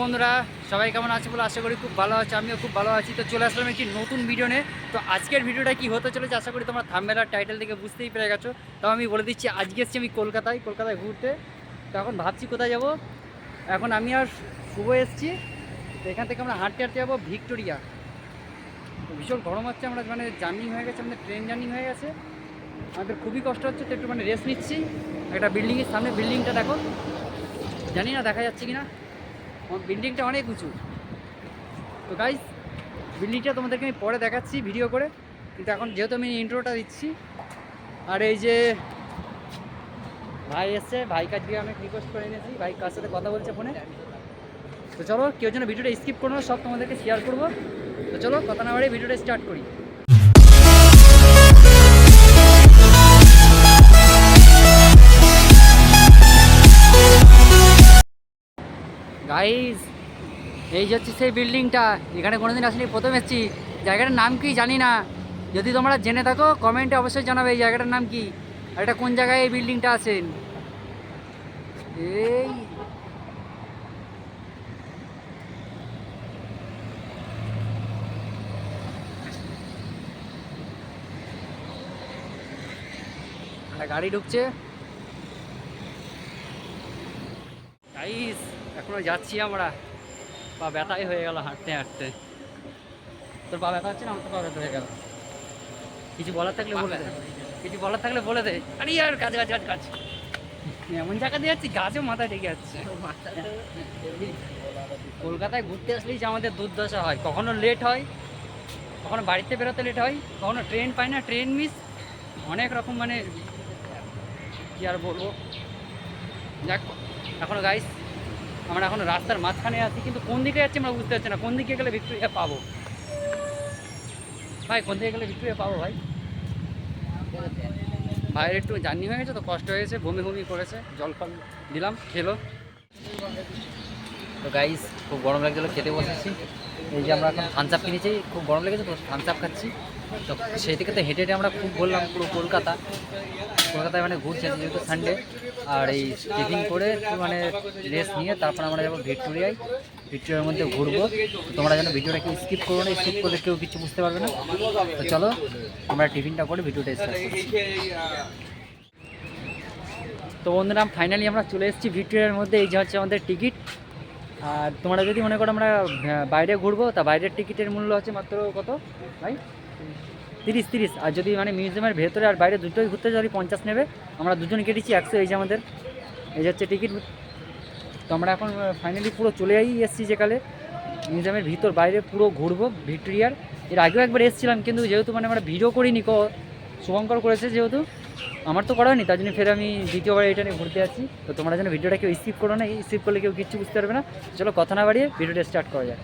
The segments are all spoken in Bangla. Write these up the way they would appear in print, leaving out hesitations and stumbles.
বন্ধুরা সবাই কেমন আছে বলে আশা করি খুব ভালো আছে, আমিও খুব ভালো আছি। তো চলে আসলাম একটি নতুন ভিডিও নিয়ে। তো আজকের ভিডিওটা কি হতে চলেছে আশা করি তোমরা থাম্বনেল আর টাইটেল থেকে বুঝতেই পেরে গেছো। তাও আমি বলে দিচ্ছি, আজকে এসেছি আমি কলকাতায় ঘুরতে। তো এখন ভাবছি কোথায় যাব। এখন আমি আর শুভ এসেছি, তো এখান থেকে আমরা হাঁটতে যাবো ভিক্টোরিয়া। তো ভীষণ গরম হচ্ছে, আমরা মানে জার্নি হয়ে গেছে, আমাদের ট্রেন জার্নি হয়ে গেছে, আমাদের খুবই কষ্ট হচ্ছে। তো একটু মানে রেস্ট নিচ্ছি। একটা বিল্ডিংয়ের সামনে, বিল্ডিংটা দেখো, জানি না দেখা যাচ্ছে কি না, বিল্ডিংটা অনেক উঁচু। তো গাইস, বিল্ডিংটা তোমাদেরকে আমি পরে দেখাচ্ছি ভিডিও করে, কিন্তু এখন যেহেতু আমি ইন্ট্রোটা দিচ্ছি। আর এই যে ভাই এসছে, ভাই কাছে অনেক রিকোয়েস্ট করে এনেছি, ভাই কার সাথে কথা বলছে ফোনে। তো চলো, কেউ যেন ভিডিওটা স্কিপ করো না, সব তোমাদেরকে শেয়ার করবো। তো চলো কথা না বাড়িয়ে ভিডিওটা স্টার্ট করি। গাইস, এই যে হচ্ছে সেই বিল্ডিংটা, এখানে কোনোদিন আসলে প্রথম এসেছি। জায়গাটার নাম কি জানি না, যদি তোমরা জেনে থাকো কমেন্টে অবশ্যই জানাবে এই জায়গাটার নাম কি, আর এটা কোন জায়গায় এই বিল্ডিংটা আছেন। এই একটা গাড়ি ঢুকছে। গাইস, এখনো যাচ্ছি আমরা, পা ব্যথাই হয়ে গেল হাঁটতে হাঁটতে। তোর পা ব্যথা হচ্ছে না? আমার তো পা ব্যথা হয়ে গেল। কিছু বলার থাকলে বলে দে, কিছু বলার থাকলে বলে দে। আরে আর কাজ কাজ কাজ কাজ, এমন জায়গা দিয়ে যাচ্ছি গাছও মাথায় ঢেকে যাচ্ছে। কলকাতায় ঘুরতে আসলেই যে আমাদের দুর্দশা হয়, কখনো লেট হয়, কখনো বাড়িতে বেরোতে লেট হয়, কখনো ট্রেন পাই না, ট্রেন মিস, অনেক রকম মানে কি আর বলবো। যাক, এখনো গাইস আমরা এখনো রাস্তার মাঝখানে আছি, কিন্তু কোন দিকে যাচ্ছি আমরা বুঝতে পারছি না। কোন দিকে গেলে ভিক্টোরিয়া পাবো ভাই? কোন দিকে গেলে ভিক্টোরিয়া পাবো ভাই? ভাইয়ের একটু জার্নি হয়ে গেছে তো, কষ্ট হয়ে গেছে, বমি বমি করেছে, জল ফল দিলাম, খেলো। তো গাইস, খুব গরম লাগছিলো, খেতে বসেছি। এই যে আমরা এখন থামস আপ কিনেছি, খুব গরম লেগেছে তো থামস আপ খাচ্ছি। তো সেই থেকে তো হেঁটে হেঁটে আমরা খুব বললাম পুরো কলকাতায় মানে ঘুরছি যেহেতু সানডে। আর এই টিফিন করে মানে রেস্ট নিয়ে তারপর আমরা যাবো ভিক্টোরিয়ার মধ্যে ঘুরবো। তোমরা যেন ভিডিওটাকে স্কিপ করো না, স্কিপ করলে কেউ কিছু বুঝতে পারবে না। তো চলো আমরা টিফিনটা করে ভিডিওটা স্টার্ট করছি। তো বন্ধুরা, ফাইনালি আমরা চলে এসেছি ভিক্টোরিয়ার মধ্যে। এই যে হচ্ছে আমাদের টিকিট। আর তোমরা যদি মনে করো আমরা বাইরে ঘুরবো, তা বাইরের টিকিটের মূল্য হচ্ছে মাত্র কত ভাই? 30। আর যদি মানে মিউজিয়ামের ভেতরে আর বাইরে দুটোই ঘুরতে যদি 50 নেবে। আমরা দুজন কেটেছি 100। এই যে আমাদের এই যে হচ্ছে টিকিট। তো আমরা এখন ফাইনালি পুরো চলেই এসেছি যেকালে মিউজিয়ামের ভিতর বাইরে পুরো ঘুরবো ভিক্টোরিয়ার। এর আগেও একবার এসেছিলাম, কিন্তু যেহেতু মানে আমরা ভিডিও করিনি, শুভঙ্কর করেছে যেহেতু, আমার তো করা হয়নি, তার জন্য ফের আমি দ্বিতীয়বার এটা নিয়ে ঘুরতে যাচ্ছি। তো তোমরা যেন ভিডিওটা কেউ স্কিপ করো না, স্কিপ করলে কেউ কিচ্ছু বুঝতে পারবে না। চলো কথা না বাড়িয়ে ভিডিওটা স্টার্ট করা যাক।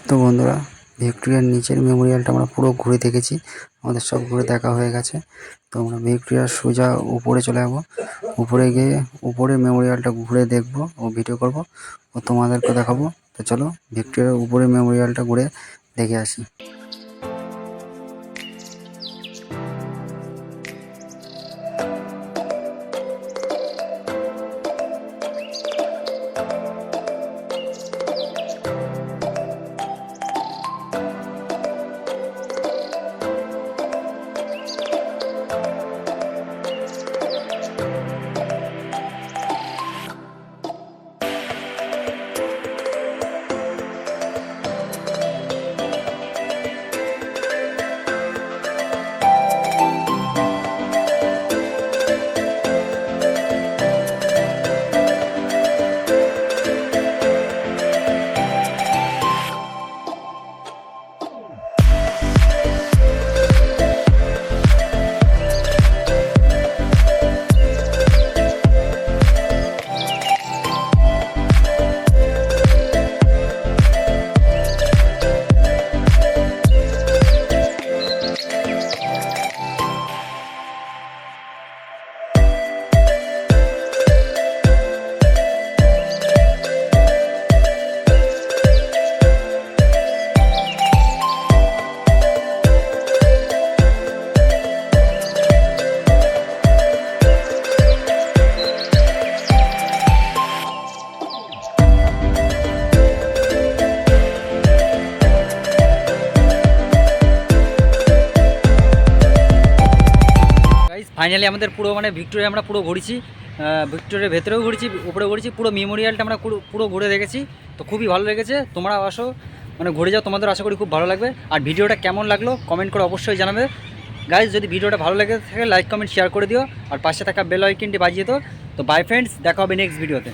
তো বন্ধুরা, ভিক্টোরিয়ার নিচের মেমোরিয়ালটা আমরা পুরো ঘুরে দেখেছি, আমাদের সব ঘুরে দেখা হয়ে গেছে। তো আমরা ভিক্টোরিয়ার সোজা উপরে চলে যাবো, উপরে গিয়ে উপরে মেমোরিয়ালটা ঘুরে দেখবো ও ভিডিও করব ও তোমাদেরকে দেখাবো। তো চলো ভিক্টোরিয়ার উপরে মেমোরিয়ালটা ঘুরে দেখে আসি। ফাইনালি আমাদের পুরো মানে ভিক্টোরিয়া আমরা পুরো ঘুরেছি, ভিক্টোরিয়ার ভেতরেও ঘুরেছি, উপরে ঘুরেছি, পুরো মেমোরিয়ালটা আমরা পুরো ঘুরে দেখেছি। তো খুবই ভালো লেগেছে, তোমরা আসো মানে ঘুরে যাও, তোমাদের আশা করি খুব ভালো লাগবে। আর ভিডিওটা কেমন লাগলো কমেন্ট করে অবশ্যই জানাবে গাইজ। যদি ভিডিওটা ভালো লেগে থাকে লাইক কমেন্ট শেয়ার করে দিও, আর পাশে থাকা বেল আইকনটি বাজিয়ে দিও। তো বাই ফ্রেন্ডস, দেখা হবে নেক্সট ভিডিওতে।